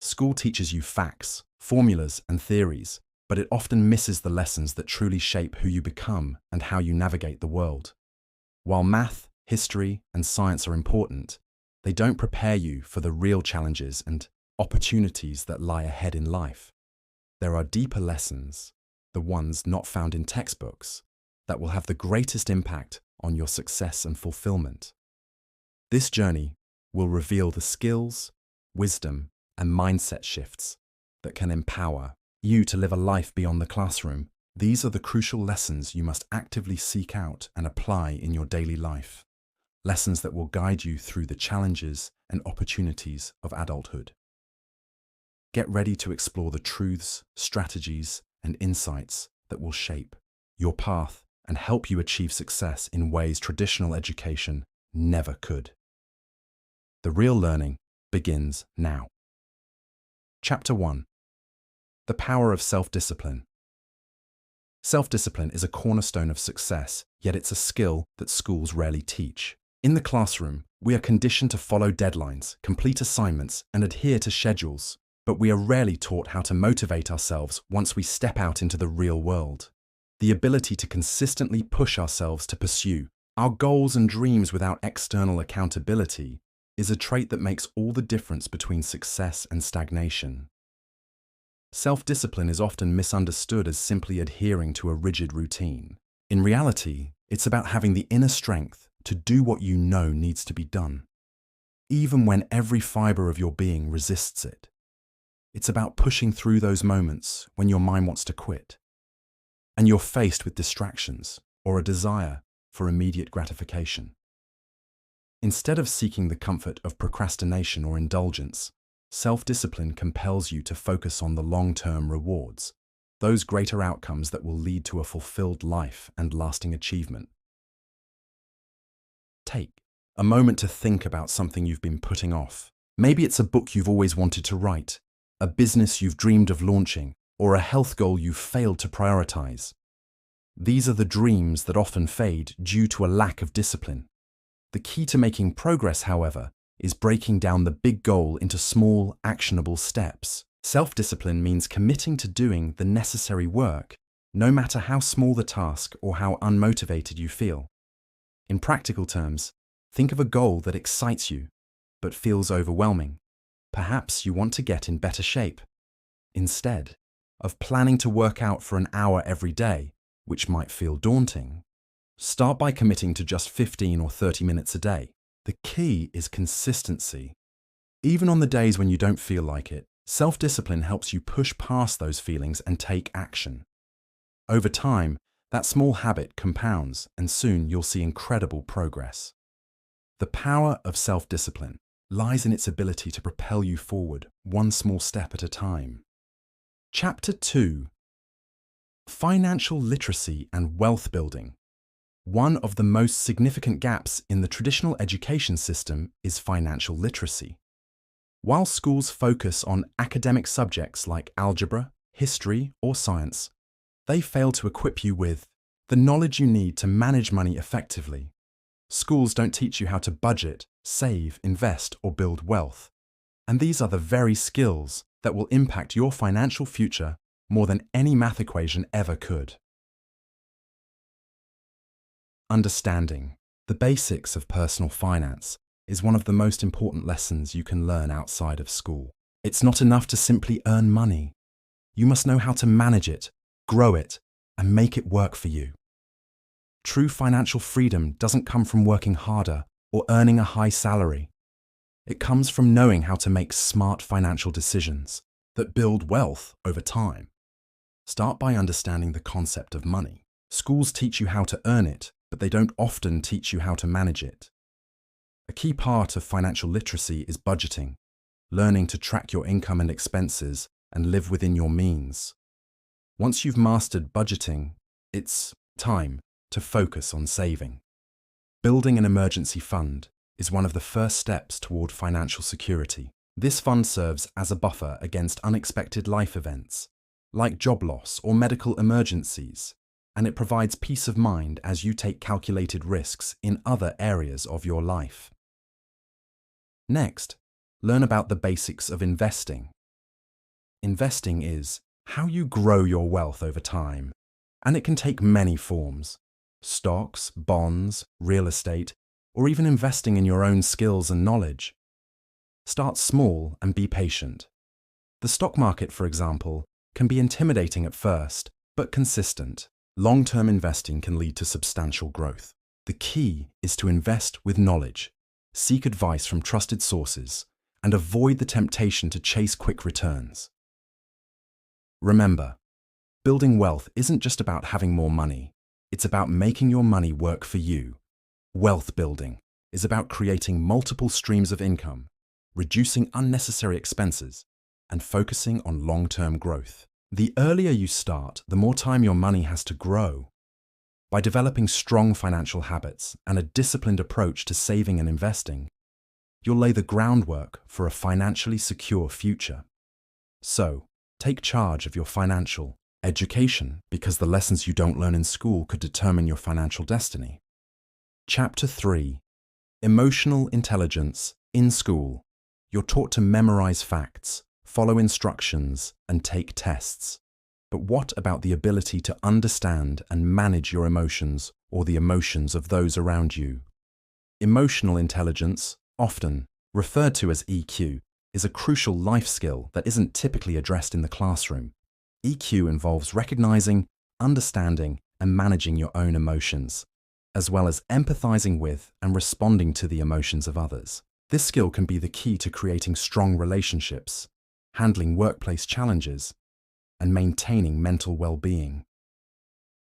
School teaches you facts, formulas, and theories, but it often misses the lessons that truly shape who you become and how you navigate the world. While math, history, and science are important, they don't prepare you for the real challenges and opportunities that lie ahead in life. There are deeper lessons, the ones not found in textbooks, that will have the greatest impact on your success and fulfillment. This journey will reveal the skills, wisdom, and mindset shifts that can empower you to live a life beyond the classroom. These are the crucial lessons you must actively seek out and apply in your daily life. Lessons that will guide you through the challenges and opportunities of adulthood. Get ready to explore the truths, strategies, and insights that will shape your path and help you achieve success in ways traditional education never could. The real learning begins now. Chapter 1. The power of self-discipline. Self-discipline is a cornerstone of success, yet it's a skill that schools rarely teach. In the classroom, we are conditioned to follow deadlines, complete assignments, and adhere to schedules, but we are rarely taught how to motivate ourselves once we step out into the real world. The ability to consistently push ourselves to pursue our goals and dreams without external accountability is a trait that makes all the difference between success and stagnation. Self-discipline is often misunderstood as simply adhering to a rigid routine. In reality, it's about having the inner strength to do what you know needs to be done, even when every fiber of your being resists it. It's about pushing through those moments when your mind wants to quit, and you're faced with distractions or a desire for immediate gratification. Instead of seeking the comfort of procrastination or indulgence, self-discipline compels you to focus on the long-term rewards, those greater outcomes that will lead to a fulfilled life and lasting achievement. Take a moment to think about something you've been putting off. Maybe it's a book you've always wanted to write, a business you've dreamed of launching, or a health goal you've failed to prioritize. These are the dreams that often fade due to a lack of discipline. The key to making progress, however, is breaking down the big goal into small, actionable steps. Self-discipline means committing to doing the necessary work, no matter how small the task or how unmotivated you feel. In practical terms, think of a goal that excites you, but feels overwhelming. Perhaps you want to get in better shape. Instead of planning to work out for an hour every day, which might feel daunting, start by committing to just 15 or 30 minutes a day. The key is consistency. Even on the days when you don't feel like it, self-discipline helps you push past those feelings and take action. Over time, that small habit compounds, and soon you'll see incredible progress. The power of self-discipline lies in its ability to propel you forward, one small step at a time. Chapter 2. Financial literacy and wealth building. One of the most significant gaps in the traditional education system is financial literacy. While schools focus on academic subjects like algebra, history, or science, they fail to equip you with the knowledge you need to manage money effectively. Schools don't teach you how to budget, save, invest, or build wealth. And these are the very skills that will impact your financial future more than any math equation ever could. Understanding the basics of personal finance is one of the most important lessons you can learn outside of school. It's not enough to simply earn money. You must know how to manage it, grow it, and make it work for you. True financial freedom doesn't come from working harder or earning a high salary. It comes from knowing how to make smart financial decisions that build wealth over time. Start by understanding the concept of money. Schools teach you how to earn it, but they don't often teach you how to manage it. A key part of financial literacy is budgeting, learning to track your income and expenses and live within your means. Once you've mastered budgeting, it's time to focus on saving. Building an emergency fund is one of the first steps toward financial security. This fund serves as a buffer against unexpected life events, like job loss or medical emergencies, and it provides peace of mind as you take calculated risks in other areas of your life. Next, learn about the basics of investing. investing is how you grow your wealth over time. And it can take many forms: stocks, bonds, real estate, or even investing in your own skills and knowledge. Start small and be patient. The stock market, for example, can be intimidating at first, but consistent. Long-term investing can lead to substantial growth. The key is to invest with knowledge, seek advice from trusted sources, and avoid the temptation to chase quick returns. Remember, building wealth isn't just about having more money. It's about making your money work for you. Wealth building is about creating multiple streams of income, reducing unnecessary expenses, and focusing on long-term growth. The earlier you start, the more time your money has to grow. By developing strong financial habits and a disciplined approach to saving and investing, you'll lay the groundwork for a financially secure future. So, take charge of your financial education, because the lessons you don't learn in school could determine your financial destiny. Chapter 3. Emotional intelligence in school. You're taught to memorize facts, follow instructions, and take tests. But what about the ability to understand and manage your emotions or the emotions of those around you? Emotional intelligence, often referred to as EQ, is a crucial life skill that isn't typically addressed in the classroom. EQ involves recognizing, understanding, and managing your own emotions, as well as empathizing with and responding to the emotions of others. This skill can be the key to creating strong relationships, handling workplace challenges, and maintaining mental well-being.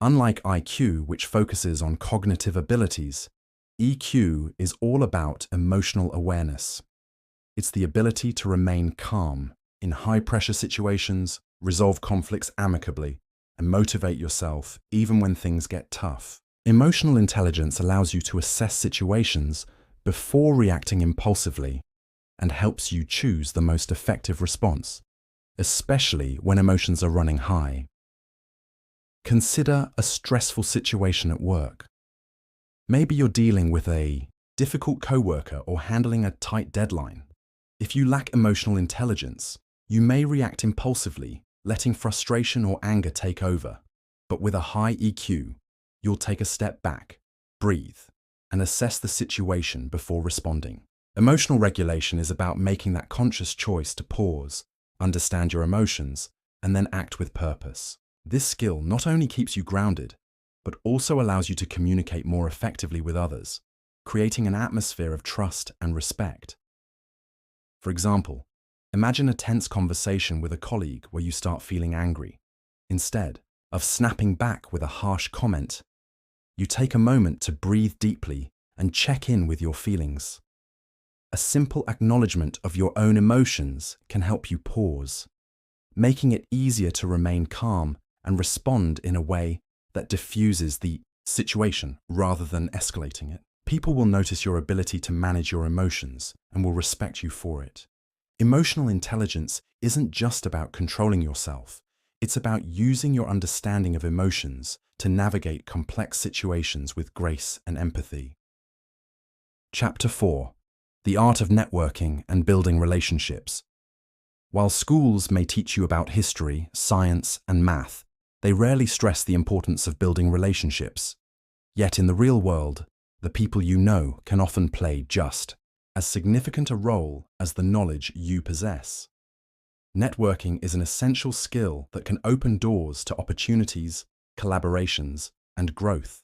Unlike IQ, which focuses on cognitive abilities, EQ is all about emotional awareness. It's the ability to remain calm in high-pressure situations, resolve conflicts amicably, and motivate yourself even when things get tough. Emotional intelligence allows you to assess situations before reacting impulsively and helps you choose the most effective response, especially when emotions are running high. Consider a stressful situation at work. Maybe you're dealing with a difficult coworker or handling a tight deadline. If you lack emotional intelligence, you may react impulsively, letting frustration or anger take over. But with a high EQ, you'll take a step back, breathe, and assess the situation before responding. Emotional regulation is about making that conscious choice to pause, understand your emotions, and then act with purpose. This skill not only keeps you grounded, but also allows you to communicate more effectively with others, creating an atmosphere of trust and respect. For example, imagine a tense conversation with a colleague where you start feeling angry. Instead of snapping back with a harsh comment, you take a moment to breathe deeply and check in with your feelings. A simple acknowledgement of your own emotions can help you pause, making it easier to remain calm and respond in a way that diffuses the situation rather than escalating it. People will notice your ability to manage your emotions and will respect you for it. Emotional intelligence isn't just about controlling yourself. It's about using your understanding of emotions to navigate complex situations with grace and empathy. Chapter 4. The art of networking and building relationships. While schools may teach you about history, science, and math, they rarely stress the importance of building relationships. Yet in the real world, the people you know can often play just as significant a role as the knowledge you possess. Networking is an essential skill that can open doors to opportunities, collaborations, and growth.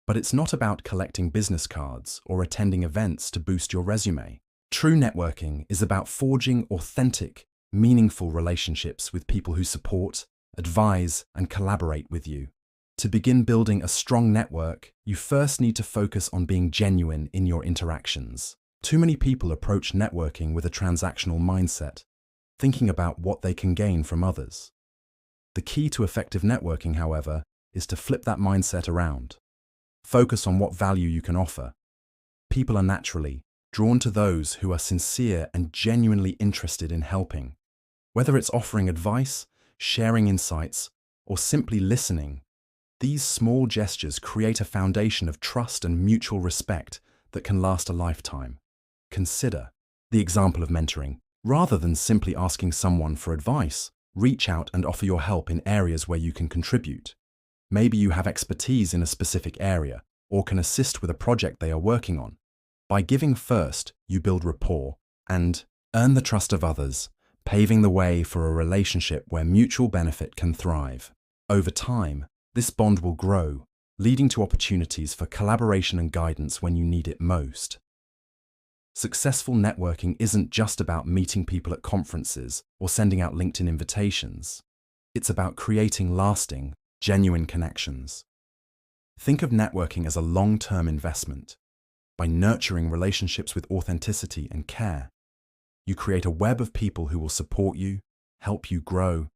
But it's not about collecting business cards or attending events to boost your resume. True networking is about forging authentic, meaningful relationships with people who support, advise, and collaborate with you. To begin building a strong network, you first need to focus on being genuine in your interactions. Too many people approach networking with a transactional mindset, thinking about what they can gain from others. The key to effective networking, however, is to flip that mindset around. Focus on what value you can offer. People are naturally drawn to those who are sincere and genuinely interested in helping. Whether it's offering advice, sharing insights, or simply listening, these small gestures create a foundation of trust and mutual respect that can last a lifetime. Consider the example of mentoring. Rather than simply asking someone for advice, reach out and offer your help in areas where you can contribute. Maybe you have expertise in a specific area or can assist with a project they are working on. By giving first, you build rapport and earn the trust of others, paving the way for a relationship where mutual benefit can thrive. Over time, this bond will grow, leading to opportunities for collaboration and guidance when you need it most. Successful networking isn't just about meeting people at conferences or sending out LinkedIn invitations. It's about creating lasting, genuine connections. Think of networking as a long-term investment. By nurturing relationships with authenticity and care, you create a web of people who will support you, help you grow,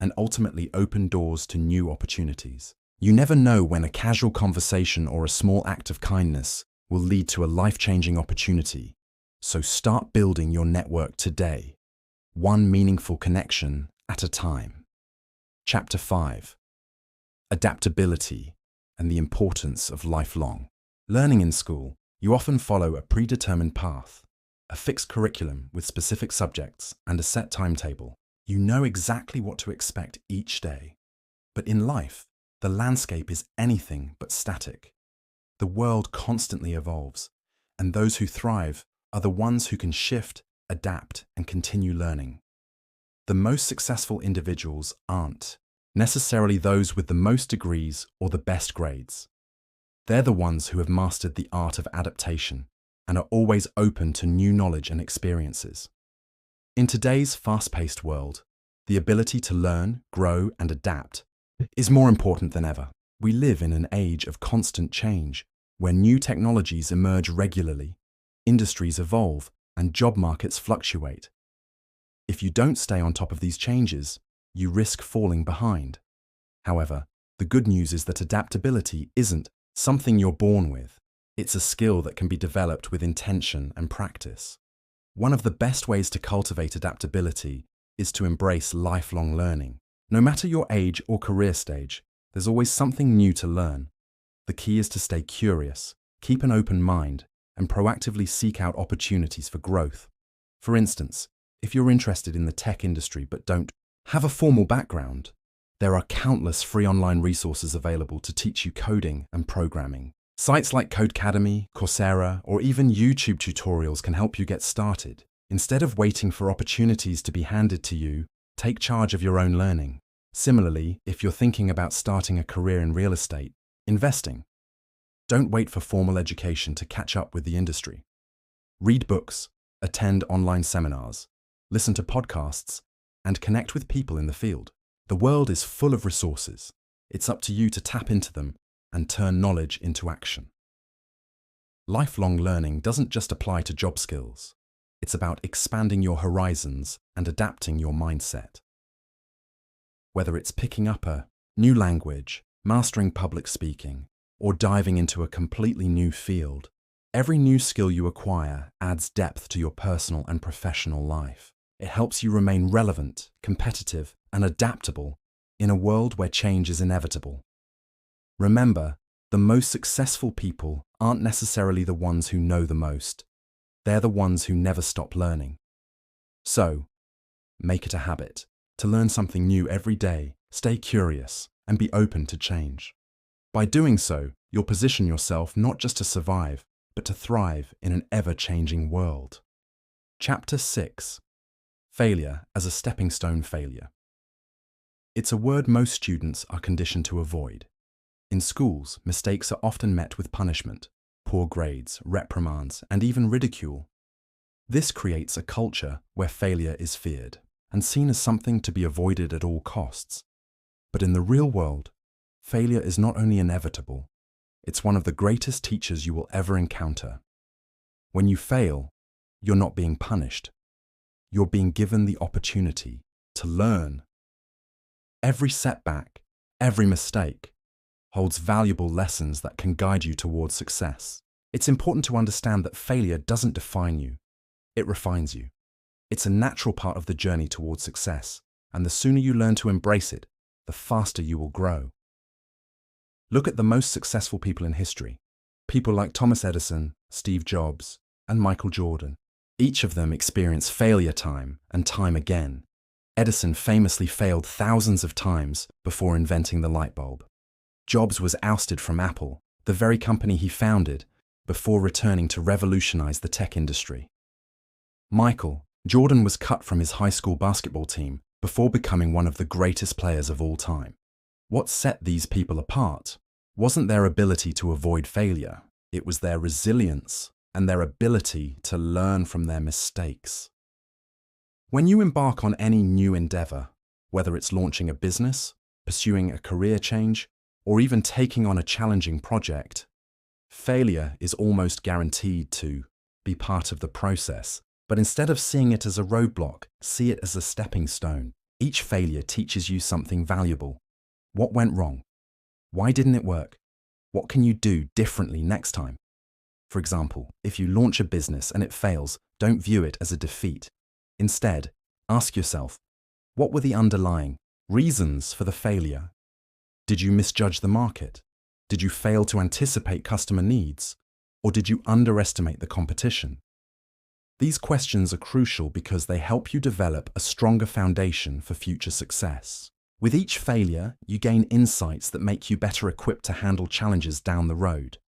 and ultimately open doors to new opportunities. You never know when a casual conversation or a small act of kindness will lead to a life-changing opportunity. So start building your network today, one meaningful connection at a time. Chapter 5. Adaptability and the importance of lifelong learning. In school, you often follow a predetermined path, a fixed curriculum with specific subjects and a set timetable. You know exactly what to expect each day. But in life, the landscape is anything but static. The world constantly evolves, and those who thrive are the ones who can shift, adapt, and continue learning. The most successful individuals aren't necessarily those with the most degrees or the best grades. They're the ones who have mastered the art of adaptation and are always open to new knowledge and experiences. In today's fast-paced world, the ability to learn, grow, and adapt is more important than ever. We live in an age of constant change, where new technologies emerge regularly, industries evolve, and job markets fluctuate. If you don't stay on top of these changes, you risk falling behind. However, the good news is that adaptability isn't something you're born with. It's a skill that can be developed with intention and practice. One of the best ways to cultivate adaptability is to embrace lifelong learning. No matter your age or career stage, there's always something new to learn. The key is to stay curious, keep an open mind, and proactively seek out opportunities for growth. For instance, if you're interested in the tech industry but don't have a formal background, there are countless free online resources available to teach you coding and programming. Sites like Codecademy, Coursera, or even YouTube tutorials can help you get started. Instead of waiting for opportunities to be handed to you, take charge of your own learning. Similarly, if you're thinking about starting a career in real estate, investing, don't wait for formal education to catch up with the industry. Read books, attend online seminars, listen to podcasts, and connect with people in the field. The world is full of resources. It's up to you to tap into them and turn knowledge into action. Lifelong learning doesn't just apply to job skills. It's about expanding your horizons and adapting your mindset. Whether it's picking up a new language, mastering public speaking, or diving into a completely new field, every new skill you acquire adds depth to your personal and professional life. It helps you remain relevant, competitive, and adaptable in a world where change is inevitable. Remember, the most successful people aren't necessarily the ones who know the most. They're the ones who never stop learning. So, make it a habit to learn something new every day, stay curious, and be open to change. By doing so, you'll position yourself not just to survive, but to thrive in an ever-changing world. Chapter 6. Failure as a stepping stone failure. It's a word most students are conditioned to avoid. In schools, mistakes are often met with punishment, poor grades, reprimands, and even ridicule. This creates a culture where failure is feared and seen as something to be avoided at all costs. But in the real world, failure is not only inevitable, it's one of the greatest teachers you will ever encounter. When you fail, you're not being punished. You're being given the opportunity to learn. Every setback, every mistake, holds valuable lessons that can guide you towards success. It's important to understand that failure doesn't define you. It refines you. It's a natural part of the journey towards success, and the sooner you learn to embrace it, the faster you will grow. Look at the most successful people in history. People like Thomas Edison, Steve Jobs, and Michael Jordan. Each of them experienced failure time and time again. Edison famously failed thousands of times before inventing the light bulb. Jobs was ousted from Apple, the very company he founded, before returning to revolutionize the tech industry. Michael Jordan was cut from his high school basketball team before becoming one of the greatest players of all time. What set these people apart wasn't their ability to avoid failure, it was their resilience and their ability to learn from their mistakes. When you embark on any new endeavor, whether it's launching a business, pursuing a career change, or even taking on a challenging project, failure is almost guaranteed to be part of the process. But instead of seeing it as a roadblock, see it as a stepping stone. Each failure teaches you something valuable. What went wrong? Why didn't it work? What can you do differently next time? For example, if you launch a business and it fails, don't view it as a defeat. Instead, ask yourself, what were the underlying reasons for the failure? Did you misjudge the market? Did you fail to anticipate customer needs? Or did you underestimate the competition? These questions are crucial because they help you develop a stronger foundation for future success. With each failure, you gain insights that make you better equipped to handle challenges down the road.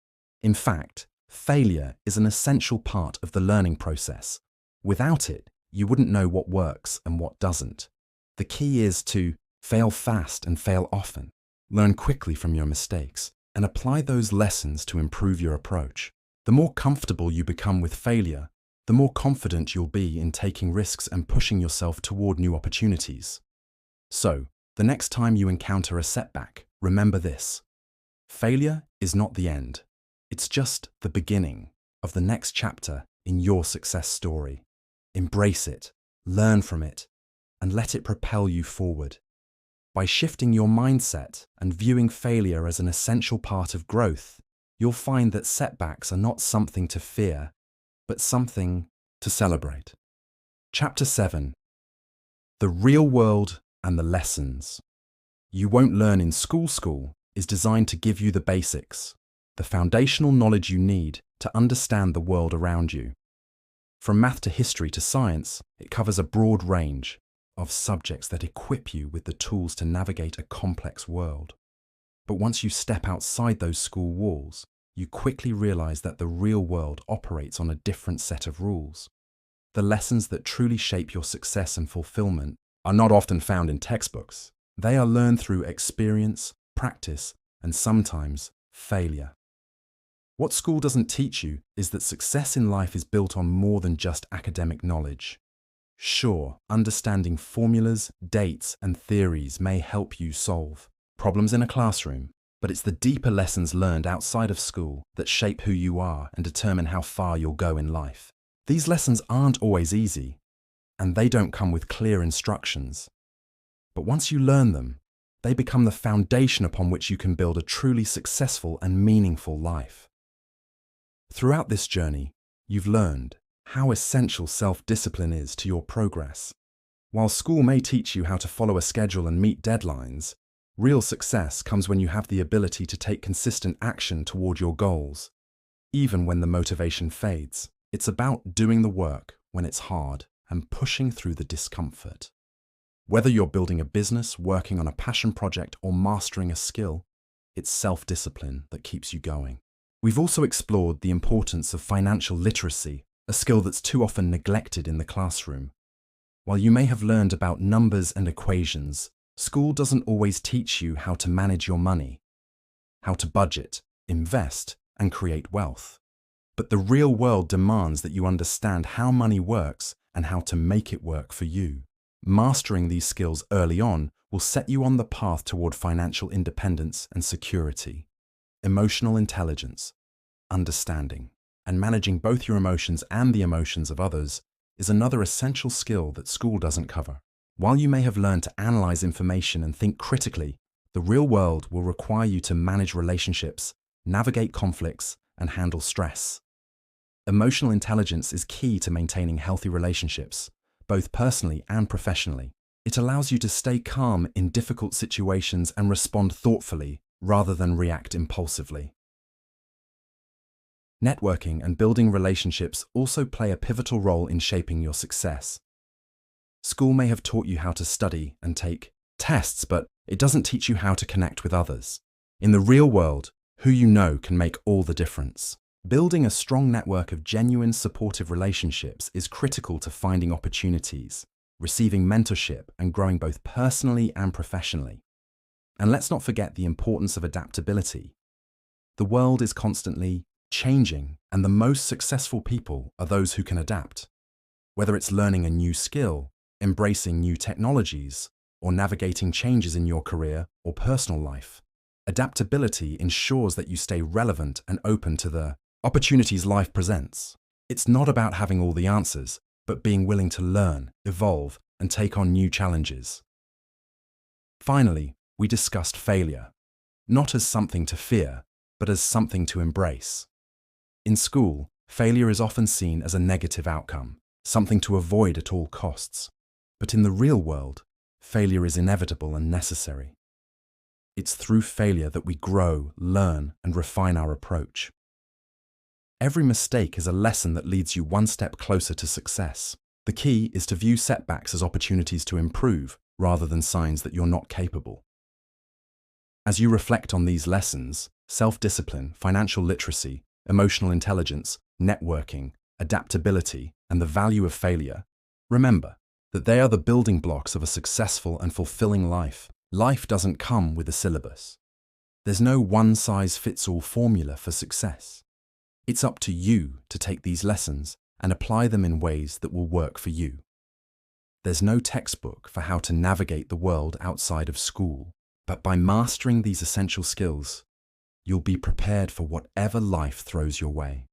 In fact, failure is an essential part of the learning process. Without it, you wouldn't know what works and what doesn't. The key is to fail fast and fail often. Learn quickly from your mistakes and apply those lessons to improve your approach. The more comfortable you become with failure, the more confident you'll be in taking risks and pushing yourself toward new opportunities. So, the next time you encounter a setback, remember this. Failure is not the end. It's just the beginning of the next chapter in your success story. Embrace it, learn from it, and let it propel you forward. By shifting your mindset and viewing failure as an essential part of growth, you'll find that setbacks are not something to fear, but something to celebrate. Chapter 7. The Real World and the Lessons. You Won't Learn in School is designed to give you the basics, the foundational knowledge you need to understand the world around you. From math to history to science, it covers a broad range of subjects that equip you with the tools to navigate a complex world. But once you step outside those school walls, you quickly realize that the real world operates on a different set of rules. The lessons that truly shape your success and fulfillment are not often found in textbooks. They are learned through experience, practice, and sometimes failure. What school doesn't teach you is that success in life is built on more than just academic knowledge. Sure, understanding formulas, dates, and theories may help you solve problems in a classroom, but it's the deeper lessons learned outside of school that shape who you are and determine how far you'll go in life. These lessons aren't always easy, and they don't come with clear instructions. But once you learn them, they become the foundation upon which you can build a truly successful and meaningful life. Throughout this journey, you've learned how essential self-discipline is to your progress. While school may teach you how to follow a schedule and meet deadlines, real success comes when you have the ability to take consistent action toward your goals, even when the motivation fades. It's about doing the work when it's hard and pushing through the discomfort. Whether you're building a business, working on a passion project, or mastering a skill, it's self-discipline that keeps you going. We've also explored the importance of financial literacy, a skill that's too often neglected in the classroom. While you may have learned about numbers and equations, school doesn't always teach you how to manage your money, how to budget, invest, and create wealth. But the real world demands that you understand how money works and how to make it work for you. Mastering these skills early on will set you on the path toward financial independence and security. Emotional intelligence, understanding, and managing both your emotions and the emotions of others is another essential skill that school doesn't cover. While you may have learned to analyze information and think critically, the real world will require you to manage relationships, navigate conflicts, and handle stress. Emotional intelligence is key to maintaining healthy relationships, both personally and professionally. It allows you to stay calm in difficult situations and respond thoughtfully rather than react impulsively. Networking and building relationships also play a pivotal role in shaping your success. School may have taught you how to study and take tests, but it doesn't teach you how to connect with others. In the real world, who you know can make all the difference. Building a strong network of genuine, supportive relationships is critical to finding opportunities, receiving mentorship, and growing both personally and professionally. And let's not forget the importance of adaptability. The world is constantly changing, and the most successful people are those who can adapt. Whether it's learning a new skill, embracing new technologies, or navigating changes in your career or personal life, adaptability ensures that you stay relevant and open to the opportunities life presents. It's not about having all the answers, but being willing to learn, evolve, and take on new challenges. Finally, we discussed failure, not as something to fear, but as something to embrace. In school, failure is often seen as a negative outcome, something to avoid at all costs. But in the real world, failure is inevitable and necessary. It's through failure that we grow, learn, and refine our approach. Every mistake is a lesson that leads you one step closer to success. The key is to view setbacks as opportunities to improve rather than signs that you're not capable. As you reflect on these lessons, self-discipline, financial literacy, emotional intelligence, networking, adaptability, and the value of failure, remember that they are the building blocks of a successful and fulfilling life. Life doesn't come with a syllabus. There's no one-size-fits-all formula for success. It's up to you to take these lessons and apply them in ways that will work for you. There's no textbook for how to navigate the world outside of school, but by mastering these essential skills, you'll be prepared for whatever life throws your way.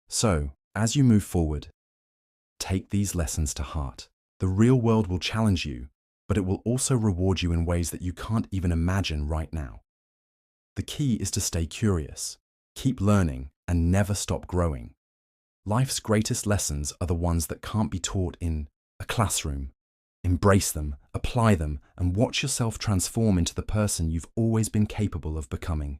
So, as you move forward, take these lessons to heart. The real world will challenge you, but it will also reward you in ways that you can't even imagine right now. The key is to stay curious, keep learning, and never stop growing. Life's greatest lessons are the ones that can't be taught in a classroom. Embrace them, apply them, and watch yourself transform into the person you've always been capable of becoming.